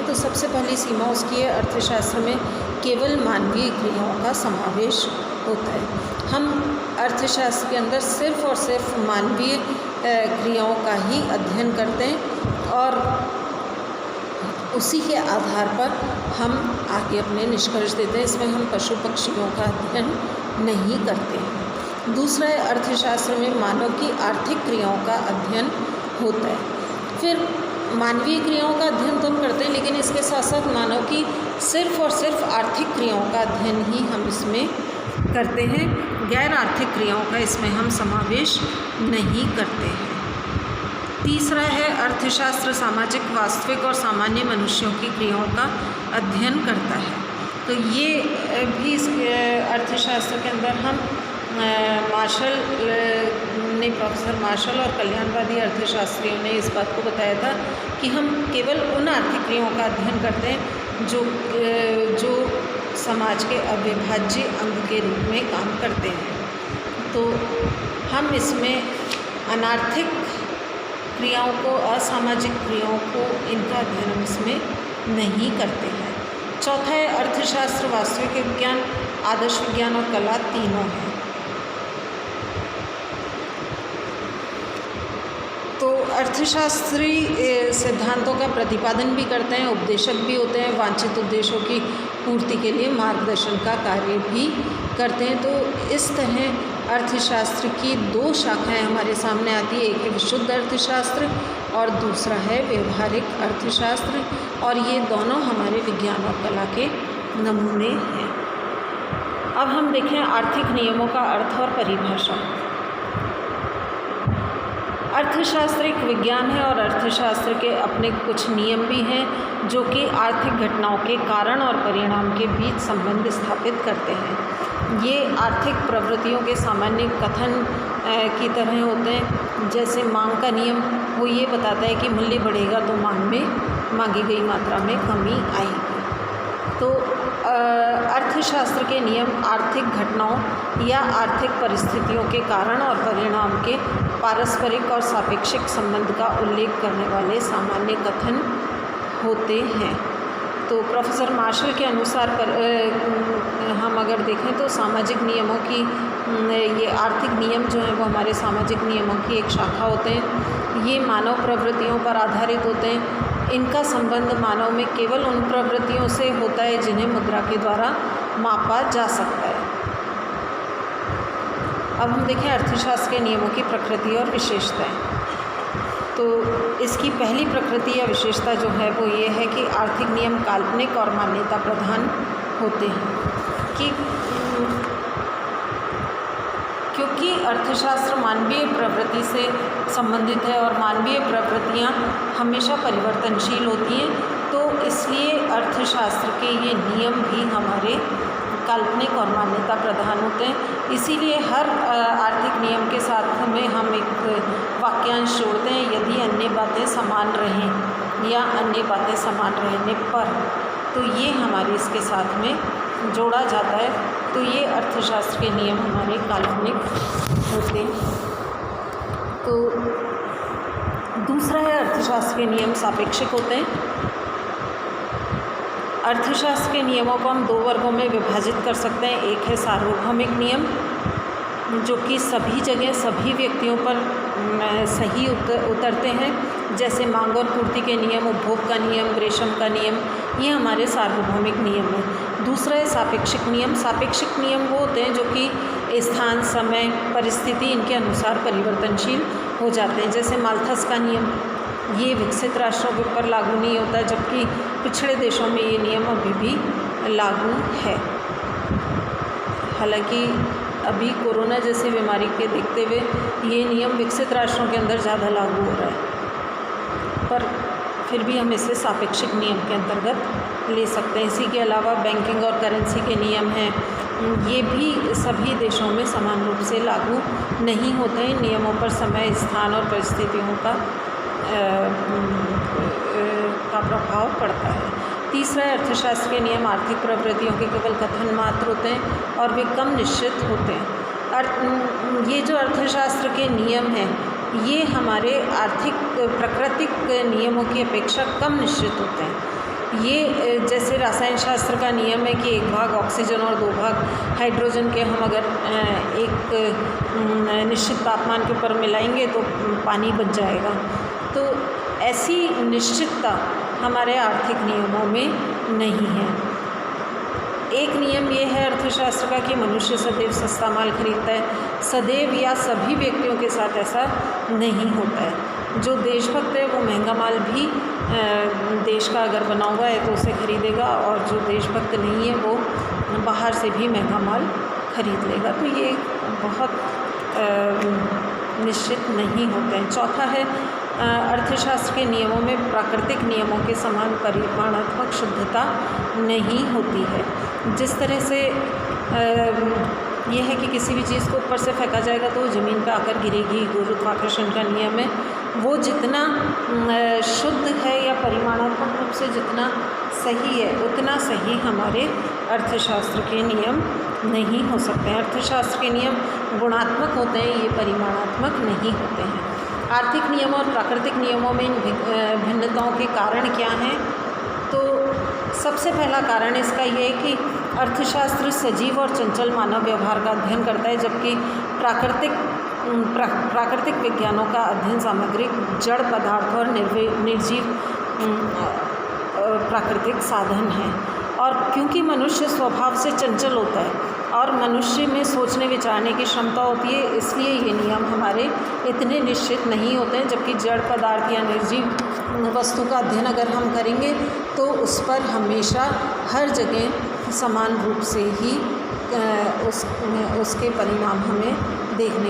तो सबसे पहली सीमा उसकी है, अर्थशास्त्र में केवल मानवीय क्रियाओं का समावेश होता है। हम अर्थशास्त्र के अंदर सिर्फ और सिर्फ मानवीय क्रियाओं का ही अध्ययन करते हैं और उसी के आधार पर हम आगे अपने निष्कर्ष देते हैं। इसमें हम पशु पक्षियों का अध्ययन नहीं करते हैं। दूसरा है, अर्थशास्त्र में मानव की आर्थिक क्रियाओं का अध्ययन होता है। फिर मानवीय क्रियाओं का अध्ययन तो हम करते हैं, लेकिन इसके साथ साथ मानव की सिर्फ और सिर्फ आर्थिक क्रियाओं का अध्ययन ही हम इसमें करते हैं। गैर आर्थिक क्रियाओं का इसमें हम समावेश नहीं करते हैं। तीसरा है, अर्थशास्त्र सामाजिक, वास्तविक और सामान्य मनुष्यों की क्रियाओं का अध्ययन करता है। तो ये भी इस अर्थशास्त्र के अंदर हम प्रोफेसर मार्शल और कल्याणवादी अर्थशास्त्रियों ने इस बात को बताया था कि हम केवल उन आर्थिक क्रियाओं का अध्ययन करते हैं जो समाज के अविभाज्य अंग के रूप में काम करते हैं। तो हम इसमें अनार्थिक क्रियाओं को, असामाजिक क्रियाओं को, इनका अध्ययन हम इसमें नहीं करते हैं। चौथा है, अर्थशास्त्र वास्तविक विज्ञान, आदर्श विज्ञान और कला तीनों हैं। तो अर्थशास्त्री सिद्धांतों का प्रतिपादन भी करते हैं, उपदेशक भी होते हैं, वांछित उद्देश्यों की पूर्ति के लिए मार्गदर्शन का कार्य भी करते हैं। तो इस तरह अर्थशास्त्र की दो शाखाएं हमारे सामने आती है, एक है विशुद्ध अर्थशास्त्र और दूसरा है व्यवहारिक अर्थशास्त्र, और ये दोनों हमारे विज्ञान और कला के नमूने हैं। अब हम देखें आर्थिक नियमों का अर्थ और परिभाषा। अर्थशास्त्र एक विज्ञान है और अर्थशास्त्र के अपने कुछ नियम भी हैं जो कि आर्थिक घटनाओं के कारण और परिणाम के बीच संबंध स्थापित करते हैं। ये आर्थिक प्रवृत्तियों के सामान्य कथन की तरह होते हैं। जैसे मांग का नियम, वो ये बताता है कि मूल्य बढ़ेगा तो मांग में मांगी गई मात्रा में कमी आएगी। तो अर्थशास्त्र के नियम आर्थिक घटनाओं या आर्थिक परिस्थितियों के कारण और परिणाम के पारस्परिक और सापेक्षिक संबंध का उल्लेख करने वाले सामान्य कथन होते हैं। तो प्रोफेसर मार्शल के अनुसार हम अगर देखें तो सामाजिक नियमों की ये आर्थिक नियम जो हैं वो हमारे सामाजिक नियमों की एक शाखा होते हैं। ये मानव प्रवृत्तियों पर आधारित होते हैं। इनका संबंध मानव में केवल उन प्रवृत्तियों से होता है जिन्हें मुद्रा के द्वारा मापा जा सकता है। अब हम देखें अर्थशास्त्र के नियमों की प्रकृति और विशेषताएं। तो इसकी पहली प्रकृति या विशेषता जो है वो ये है कि आर्थिक नियम काल्पनिक और मान्यता प्रधान होते हैं। क्योंकि अर्थशास्त्र मानवीय प्रवृत्ति से संबंधित है और मानवीय प्रवृत्तियाँ हमेशा परिवर्तनशील होती हैं, तो इसलिए अर्थशास्त्र के ये नियम भी हमारे काल्पनिक और मान्यता प्रधान होते हैं। इसीलिए हर आर्थिक नियम के साथ में हम एक वाक्यांश जोड़ते हैं, यदि अन्य बातें समान रहें या अन्य बातें समान रहने पर, तो ये हमारे इसके साथ में जोड़ा जाता है। तो ये अर्थशास्त्र के नियम हमारे काल्पनिक होते हैं। तो दूसरा है अर्थशास्त्र के नियम सापेक्षिक होते हैं। अर्थशास्त्र के नियमों को हम दो वर्गों में विभाजित कर सकते हैं। एक है सार्वभौमिक नियम, जो कि सभी जगह सभी व्यक्तियों पर सही उतरते हैं, जैसे मांग और पूर्ति के नियम, उपभोग का नियम, ग्रेशम का नियम, ये हमारे सार्वभौमिक नियम हैं। दूसरा है सापेक्षिक नियम। सापेक्षिक नियम वो होते हैं जो कि स्थान, समय, परिस्थिति इनके अनुसार परिवर्तनशील हो जाते हैं। जैसे माल्थस का नियम, ये विकसित राष्ट्रों के ऊपर लागू नहीं होता, जबकि पिछड़े देशों में ये नियम अभी भी लागू है। हालांकि अभी कोरोना जैसी बीमारी के देखते हुए ये नियम विकसित राष्ट्रों के अंदर ज़्यादा लागू हो रहा है, पर फिर भी हम इसे सापेक्षिक नियम के अंतर्गत ले सकते हैं। इसी के अलावा बैंकिंग और करेंसी के नियम हैं, ये भी सभी देशों में समान रूप से लागू नहीं होते हैं। नियमों पर समय, स्थान और परिस्थितियों का प्रभाव पड़ता है। तीसरा है अर्थशास्त्र के नियम आर्थिक प्रवृत्तियों के केवल कथन मात्र होते हैं और वे कम निश्चित होते हैं। ये जो अर्थशास्त्र के नियम हैं, ये हमारे आर्थिक प्राकृतिक नियमों की अपेक्षा कम निश्चित होते हैं। ये जैसे रसायन शास्त्र का नियम है कि 1 भाग ऑक्सीजन और 2 भाग हाइड्रोजन के हम अगर एक निश्चित तापमान के ऊपर मिलाएंगे तो पानी बन जाएगा। तो ऐसी निश्चितता हमारे आर्थिक नियमों में नहीं है। एक नियम ये है अर्थशास्त्र का कि मनुष्य सदैव सस्ता माल खरीदता है। सदैव या सभी व्यक्तियों के साथ ऐसा नहीं होता है। जो देशभक्त है वो महंगा माल भी देश का अगर बना हुआ है तो उसे खरीदेगा, और जो देशभक्त नहीं है वो बाहर से भी महंगा माल खरीद लेगा। तो ये बहुत निश्चित नहीं होते हैं। चौथा है अर्थशास्त्र के नियमों में प्राकृतिक नियमों के समान परिमाणात्मक शुद्धता नहीं होती है। जिस तरह से यह है कि किसी भी चीज़ को ऊपर से फेंका जाएगा तो वो ज़मीन पर आकर गिरेगी, गुरुत्वाकर्षण का नियम है, वो जितना शुद्ध है या परिमाणात्मक रूप से जितना सही है उतना सही हमारे अर्थशास्त्र के नियम नहीं हो सकते हैं। अर्थशास्त्र के नियम गुणात्मक होते हैं, ये परिमाणात्मक नहीं होते हैं। आर्थिक नियमों और प्राकृतिक नियमों में इन भिन्नताओं के कारण क्या हैं? तो सबसे पहला कारण इसका ये है कि अर्थशास्त्र सजीव और चंचल मानव व्यवहार का अध्ययन करता है, जबकि प्राकृतिक विज्ञानों का अध्ययन सामग्रिक जड़ पदार्थ और निर्जीव प्राकृतिक साधन है। और क्योंकि मनुष्य स्वभाव से चंचल होता है और मनुष्य में सोचने विचारने की क्षमता होती है, इसलिए ये नियम हमारे इतने निश्चित नहीं होते हैं। जबकि जड़ पदार्थ या निर्जीव वस्तु का अध्ययन अगर हम करेंगे तो उस पर हमेशा हर जगह समान रूप से ही उसके परिणाम हमें देखने